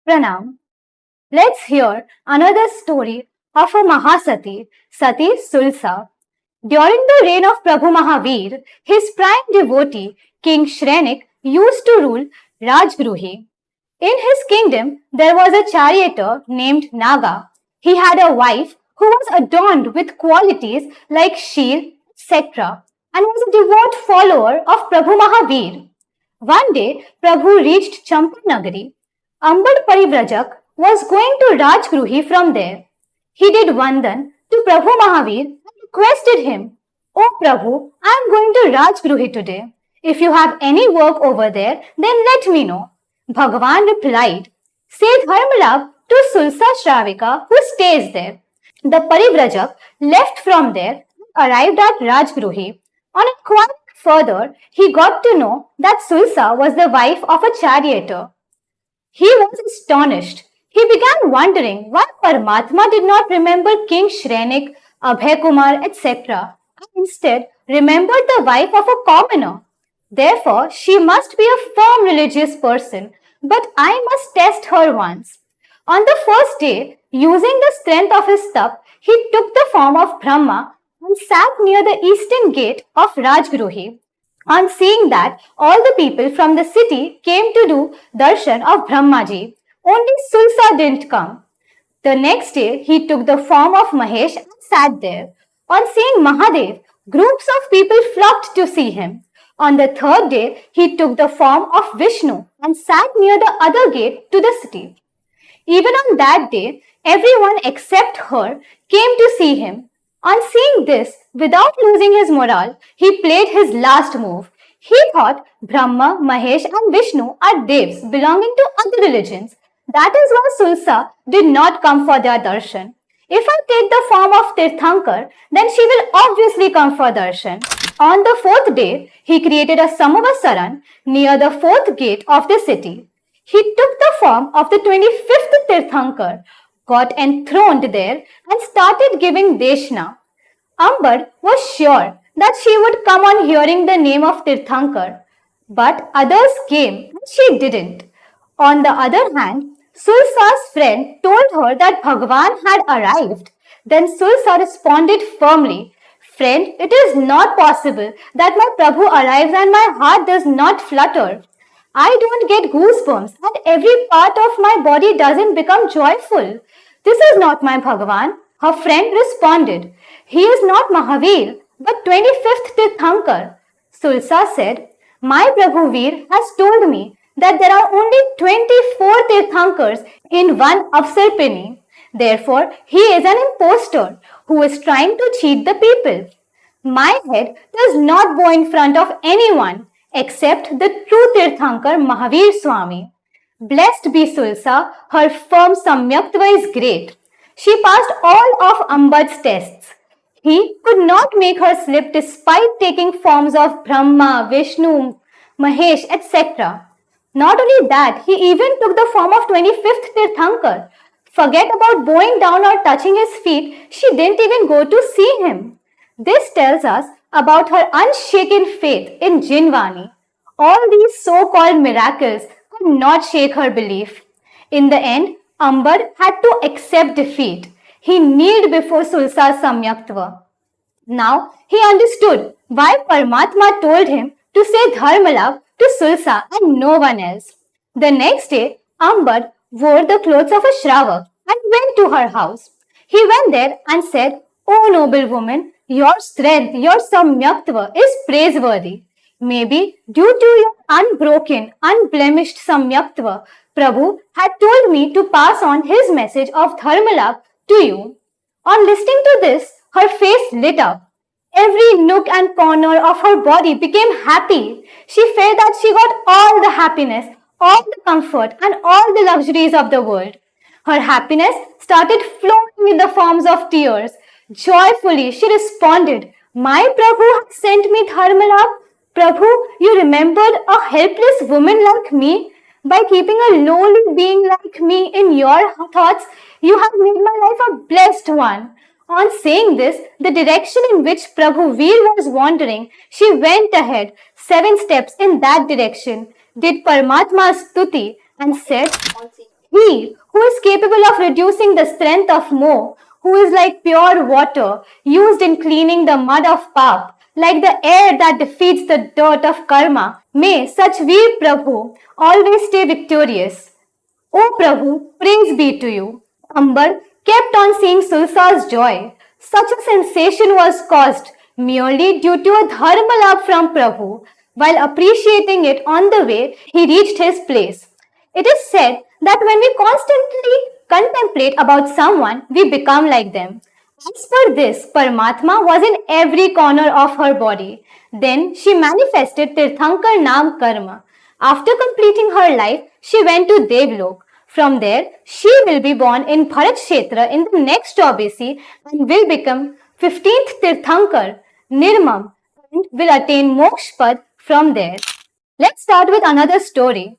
Pranam. Let's hear another story of a Mahasati, Sati Sulsa. During the reign of Prabhu Mahavir, his prime devotee, King Shrenik, used to rule Rajgruhi. In his kingdom, there was a charioteer named Naga. He had a wife who was adorned with qualities like shield, etc., and was a devout follower of Prabhu Mahavir. One day, Prabhu reached Champanagari. Ambad Parivrajak was going to Rajgruhi from there. He did Vandan to Prabhu Mahavir and requested him, "Oh Prabhu, I am going to Rajgruhi today. If you have any work over there, then let me know." Bhagavan replied, "Say Dharmalabh to Sulsa Shravika who stays there." The Parivrajak left from there and arrived at Rajgruhi. On inquiring further, he got to know that Sulsa was the wife of a charioteer. He was astonished. He began wondering why Paramatma did not remember King Shrenik, Abhay Kumar, etc., and instead remembered the wife of a commoner. Therefore, she must be a firm religious person, but I must test her once. On the first day, using the strength of his tap, he took the form of Brahma and sat near the eastern gate of Rajgruhi. On seeing that, all the people from the city came to do darshan of Brahmaji. Only Sulsa didn't come. The next day, he took the form of Mahesh and sat there. On seeing Mahadev, groups of people flocked to see him. On the third day, he took the form of Vishnu and sat near the other gate to the city. Even on that day, everyone except her came to see him. On seeing this, without losing his morale, he played his last move. He thought Brahma, Mahesh and Vishnu are devs belonging to other religions. That is why Sulsa did not come for their darshan. If I take the form of Tirthankar, then she will obviously come for darshan. On the fourth day, he created a Samavasaran near the fourth gate of the city. He took the form of the 25th Tirthankar, got enthroned there and started giving Deshna. Ambar was sure that she would come on hearing the name of Tirthankar, but others came and she didn't. On the other hand, Sulsa's friend told her that Bhagavan had arrived. Then Sulsa responded firmly, "Friend, it is not possible that my Prabhu arrives and my heart does not flutter. I don't get goosebumps and every part of my body doesn't become joyful. This is not my Bhagavan." Her friend responded, "He is not Mahavir, but 25th Tirthankar." Sulsa said, "My Prabhu Veer has told me that there are only 24 Tirthankars in one Avsarpini. Therefore, he is an impostor who is trying to cheat the people. My head does not bow in front of anyone except the true Tirthankar Mahavir Swami." Blessed be Sulsa, her firm Samyaktva is great. She passed all of Ambad's tests. He could not make her slip despite taking forms of Brahma, Vishnu, Mahesh, etc. Not only that, he even took the form of 25th Tirthankar. Forget about bowing down or touching his feet, she didn't even go to see him. This tells us about her unshaken faith in Jinvani. All these so-called miracles could not shake her belief. In the end, Ambar had to accept defeat. He kneeled before Sulsa's Samyaktva. Now he understood why Paramatma told him to say Dharmalabh to Sulsa and no one else. The next day, Ambar wore the clothes of a Shravak and went to her house. He went there and said, "O noble woman, your strength, your Samyaktva is praiseworthy. Maybe due to your unbroken, unblemished Samyaktva, Prabhu had told me to pass on his message of Dharmalabh to you." On listening to this, her face lit up. Every nook and corner of her body became happy. She felt that she got all the happiness, all the comfort, and all the luxuries of the world. Her happiness started flowing in the forms of tears. Joyfully, she responded, "My Prabhu has sent me Dharmalabh. Prabhu, you remembered a helpless woman like me. By keeping a lowly being like me in your thoughts, you have made my life a blessed one." On saying this, the direction in which Prabhu Veer was wandering, she went ahead 7 steps in that direction, did Paramatma's stuti and said, He who is capable of reducing the strength of Moh, who is like pure water used in cleaning the mud of Pap, like the air that defeats the dirt of karma, may such Veer Prabhu always stay victorious. O Prabhu, praise be to you. Ambar kept on seeing Sulsa's joy. Such a sensation was caused merely due to a dharma labh from Prabhu. While appreciating it on the way, he reached his place. It is said that when we constantly contemplate about someone, we become like them. As per this, Paramatma was in every corner of her body. Then she manifested Tirthankar Nam Karma. After completing her life, she went to Devlok. From there, she will be born in Bharat Kshetra in the next Chaubisi and will become 15th Tirthankar, Nirmam, and will attain Mokshpad from there. Let's start with another story.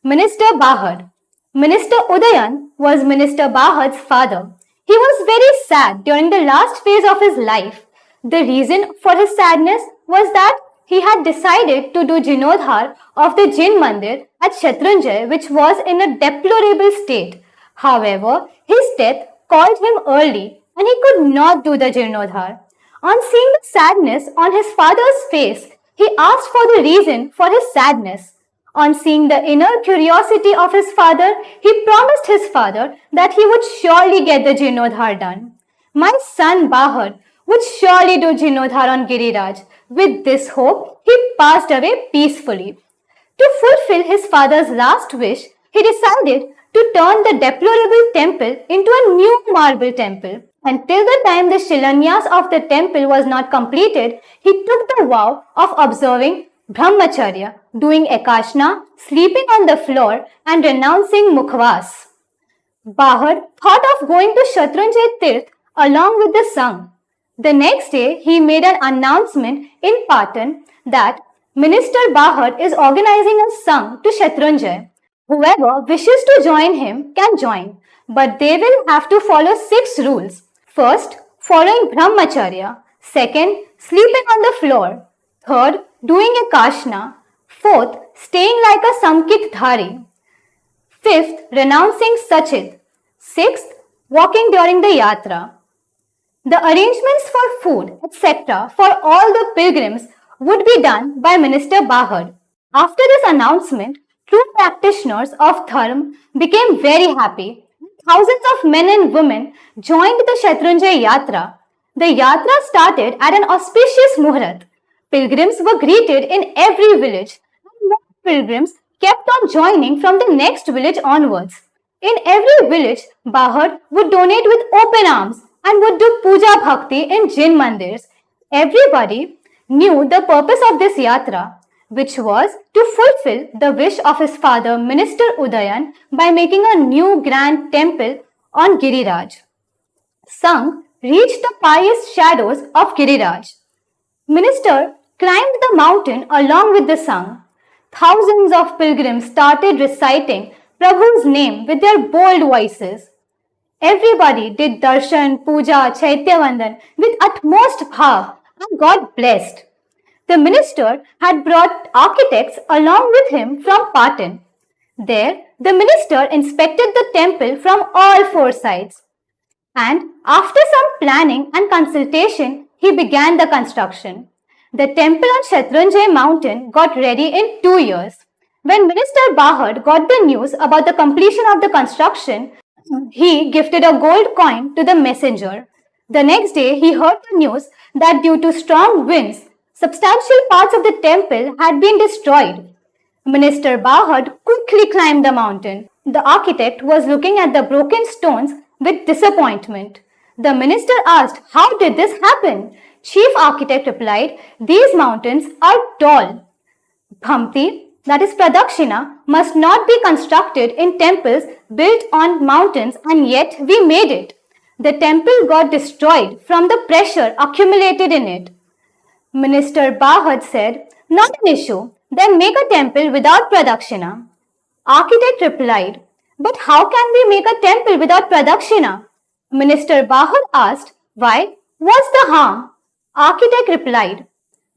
Minister Bahad. Minister Udayan was Minister Bahad's father. He was very sad during the last phase of his life. The reason for his sadness was that he had decided to do Jinodhar of the Jin Mandir at Shatrunjay, which was in a deplorable state. However, his death called him early and he could not do the Jirnodhar. On seeing the sadness on his father's face, he asked for the reason for his sadness. On seeing the inner curiosity of his father, he promised his father that he would surely get the Jirnodhar done. My son Bahad would surely do Jirnodhar on Giriraj. With this hope, he passed away peacefully. To fulfill his father's last wish, he decided to turn the deplorable temple into a new marble temple. Until the time the Shilanyas of the temple was not completed, he took the vow of observing Brahmacharya, doing Ekashna, sleeping on the floor and renouncing Mukhvas. Bahad thought of going to Shatrunjay Tirth along with the Sangh. The next day, he made an announcement in Patan that Minister Bahad is organizing a Sangh to Shatrunjay. Whoever wishes to join him can join, but they will have to follow 6 rules. First, following Brahmacharya. Second, sleeping on the floor. Third, doing a kashna. Fourth, staying like a samkit dhari. Fifth, renouncing sachit. Sixth, walking during the yatra. The arrangements for food, etc. for all the pilgrims would be done by Minister Bahad. After this announcement, true practitioners of Dharma became very happy. Thousands of men and women joined the Shatrunjay Yatra. The yatra started at an auspicious Muhurat. Pilgrims were greeted in every village, and more pilgrims kept on joining from the next village onwards. In every village, Bahad would donate with open arms and would do puja bhakti in Jin mandirs. Everybody knew the purpose of this yatra, which was to fulfill the wish of his father, Minister Udayan, by making a new grand temple on Giriraj. Sangh reached the pious shadows of Giriraj. Minister climbed the mountain along with the Sangh. Thousands of pilgrims started reciting Prabhu's name with their bold voices. Everybody did darshan, puja, chaityavandan with utmost bhav and got blessed. The minister had brought architects along with him from Patan. There, the minister inspected the temple from all 4 sides. And after some planning and consultation, he began the construction. The temple on Shatrunjay mountain got ready in 2 years. When Minister Bahad got the news about the completion of the construction, he gifted a gold coin to the messenger. The next day, he heard the news that due to strong winds, substantial parts of the temple had been destroyed. Minister Bahad quickly climbed the mountain. The architect was looking at the broken stones with disappointment. The minister asked, "How did this happen?" Chief architect replied, "These mountains are tall. Bhamti, that is Pradakshina, must not be constructed in temples built on mountains, and yet we made it. The temple got destroyed from the pressure accumulated in it." Minister Bahad said, "Not an issue. Then make a temple without Pradakshina." Architect replied, "But how can we make a temple without Pradakshina?" Minister Bahad asked, "Why? What's the harm?" Architect replied,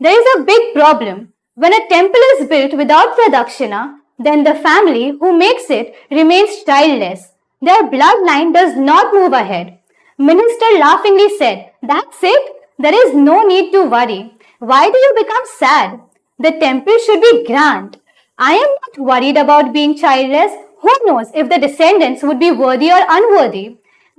"There is a big problem. When a temple is built without Pradakshina, then the family who makes it remains childless. Their bloodline does not move ahead. Minister laughingly said, "That's it? There is no need to worry. Why do you become sad? The temple should be grand. I am not worried about being childless. Who knows if the descendants would be worthy or unworthy?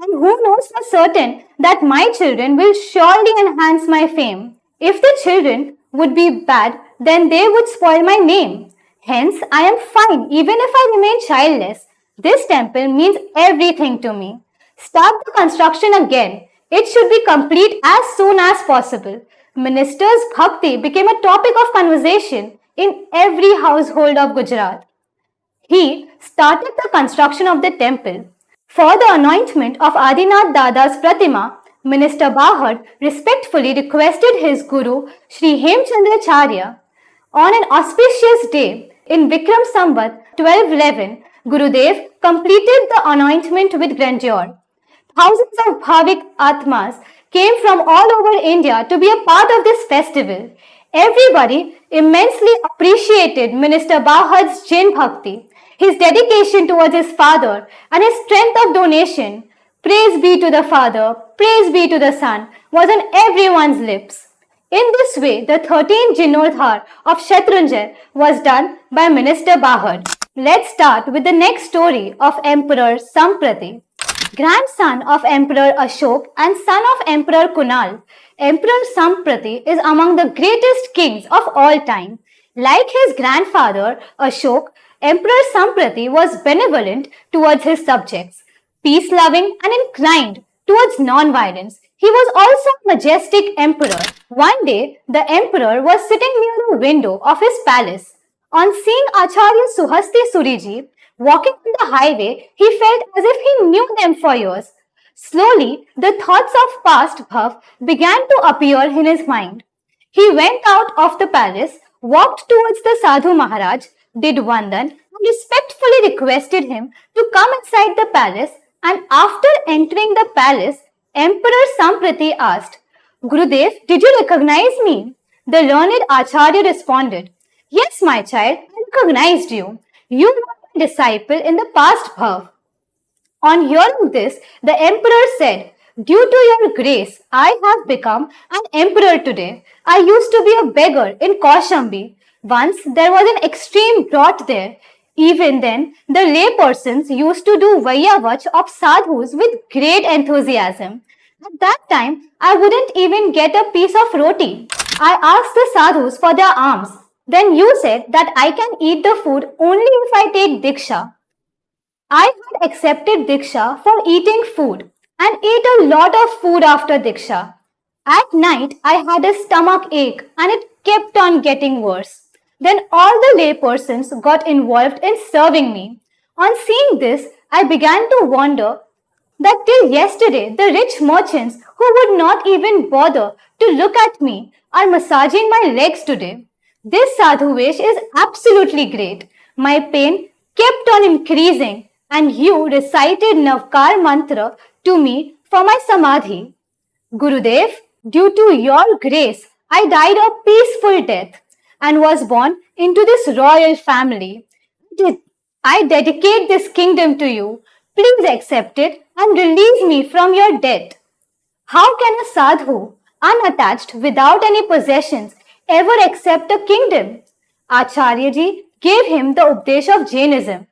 And who knows for certain that my children will surely enhance my fame? If the children would be bad, then they would spoil my name. Hence, I am fine even if I remain childless. This temple means everything to me. Start the construction again. It should be complete as soon as possible." Minister's bhakti became a topic of conversation in every household of Gujarat. He started the construction of the temple. For the anointment of Adinath Dada's Pratima, Minister Bahad respectfully requested his Guru Sri Hemchandracharya. On an auspicious day in Vikram Samvat 1211, Gurudev completed the anointment with grandeur. Thousands of Bhavik Atmas came from all over India to be a part of this festival. Everybody immensely appreciated Minister Bahad's Jain Bhakti, his dedication towards his father, and his strength of donation. Praise be to the Father, praise be to the Son, was on everyone's lips. In this way, the 13th Jinodhar of Shatrunjay was done by Minister Bahad. Let's start with the next story of Emperor Samprati. Grandson of Emperor Ashok and son of Emperor Kunal, Emperor Samprati is among the greatest kings of all time. Like his grandfather Ashok, Emperor Samprati was benevolent towards his subjects, peace-loving and inclined towards non-violence. He was also a majestic emperor. One day, the emperor was sitting near a window of his palace. On seeing Acharya Suhasti Suriji walking on the highway, he felt as if he knew them for years. Slowly, the thoughts of past Bhav began to appear in his mind. He went out of the palace, walked towards the Sadhu Maharaj, did Vandan, and respectfully requested him to come inside the palace. And after entering the palace, Emperor Samprati asked, "Gurudev, did you recognize me?" The learned Acharya responded, "Yes, my child, I recognized you. You were my disciple in the past Bhav." On hearing this, the emperor said, "Due to your grace, I have become an emperor today. I used to be a beggar in Kaushambi. Once there was an extreme drought there. Even then, the laypersons used to do Vaiyavach of sadhus with great enthusiasm. At that time, I wouldn't even get a piece of roti. I asked the sadhus for their alms. Then you said that I can eat the food only if I take Diksha. I had accepted Diksha for eating food and ate a lot of food after Diksha. At night, I had a stomach ache and it kept on getting worse. Then all the laypersons got involved in serving me. On seeing this, I began to wonder that till yesterday, the rich merchants who would not even bother to look at me are massaging my legs today. This sadhu vesh is absolutely great. My pain kept on increasing and you recited Navkar mantra to me for my samadhi. Gurudev, due to your grace, I died a peaceful death and was born into this royal family. I dedicate this kingdom to you. Please accept it and release me from your debt." How can a sadhu, unattached without any possessions, ever accept a kingdom? Acharya ji gave him the Updesh of Jainism.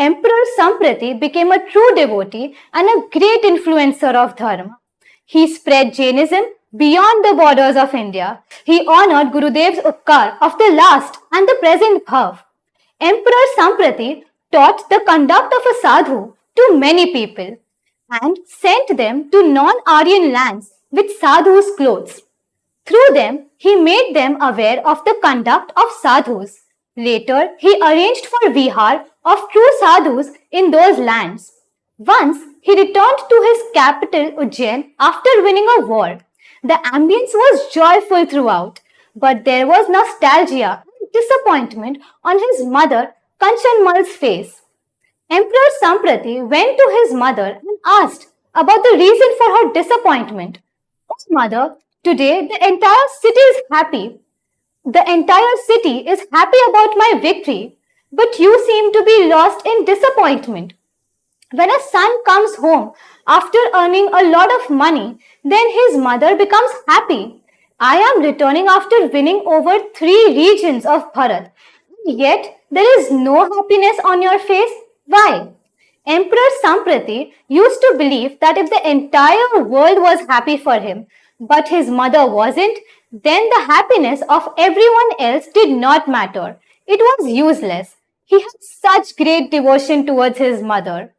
Emperor Samprati became a true devotee and a great influencer of Dharma. He spread Jainism beyond the borders of India. He honored Gurudev's Upkar of the last and the present Bhav. Emperor Samprati taught the conduct of a sadhu to many people and sent them to non-Aryan lands with sadhus' clothes. Through them, he made them aware of the conduct of sadhus. Later, he arranged for vihar of true sadhus in those lands. Once, he returned to his capital Ujjain after winning a war. The ambience was joyful throughout, but there was nostalgia and disappointment on his mother Kanchanmal's face. Emperor Samprati went to his mother and asked about the reason for her disappointment. "Oh, mother, today the entire city is happy. The entire city is happy about my victory. but you seem to be lost in disappointment. When a son comes home after earning a lot of money, then his mother becomes happy. I am returning after winning over 3 regions of Bharat. Yet there is no happiness on your face. Why? Emperor Samprati used to believe that if the entire world was happy for him, but his mother wasn't, then the happiness of everyone else did not matter. It was useless. He had such great devotion towards his mother.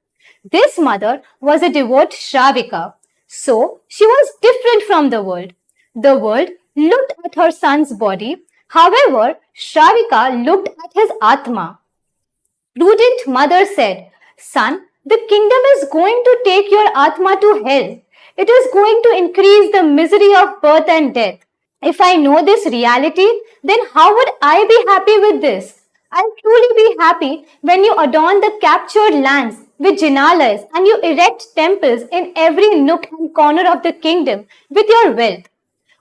This mother was a devout Shravika, so she was different from the world. The world looked at her son's body, however, Shravika looked at his Atma. Prudent mother said, Son, the kingdom is going to take your Atma to hell. It is going to increase the misery of birth and death. If I know this reality, then how would I be happy with this? I'll truly be happy when you adorn the captured lands with jinalas and you erect temples in every nook and corner of the kingdom with your wealth.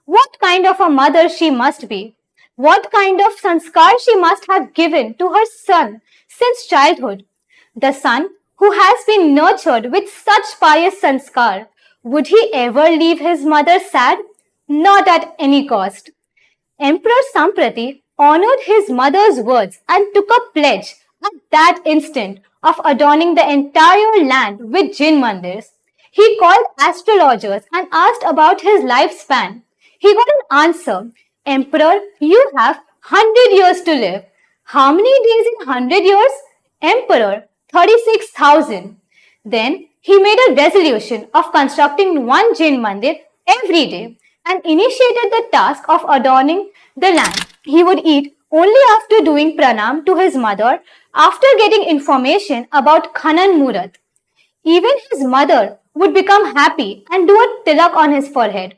What kind of a mother she must be? What kind of sanskar she must have given to her son since childhood? The son who has been nurtured with such pious sanskar, would he ever leave his mother sad? Not at any cost. Emperor Samprati honored his mother's words and took a pledge at that instant of adorning the entire land with jinn mandirs. He called astrologers and asked about his lifespan. He got an answer. Emperor, you have 100 years to live. How many days in 100 years? Emperor, 36,000. Then he made a resolution of constructing one jinn mandir every day and initiated the task of adorning the land. He would eat only after doing pranam to his mother after getting information about Khanan Murat. Even his mother would become happy and do a tilak on his forehead.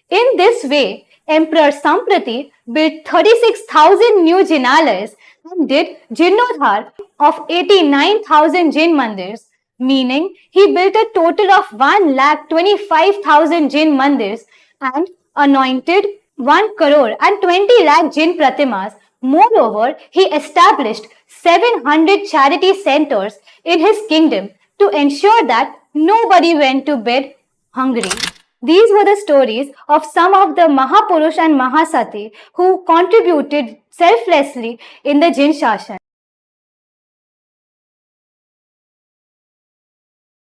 In this way, Emperor Samprati built 36,000 new jinalayas and did Jinnodhar of 89,000 jinn mandirs, meaning he built a total of 1,25,000 jinn mandirs and anointed 1 crore and 20 lakh jinn pratimas. Moreover, he established 700 charity centers in his kingdom to ensure that nobody went to bed hungry. These were the stories of some of the Mahapurush and Mahasati who contributed selflessly in the Jin Shashan.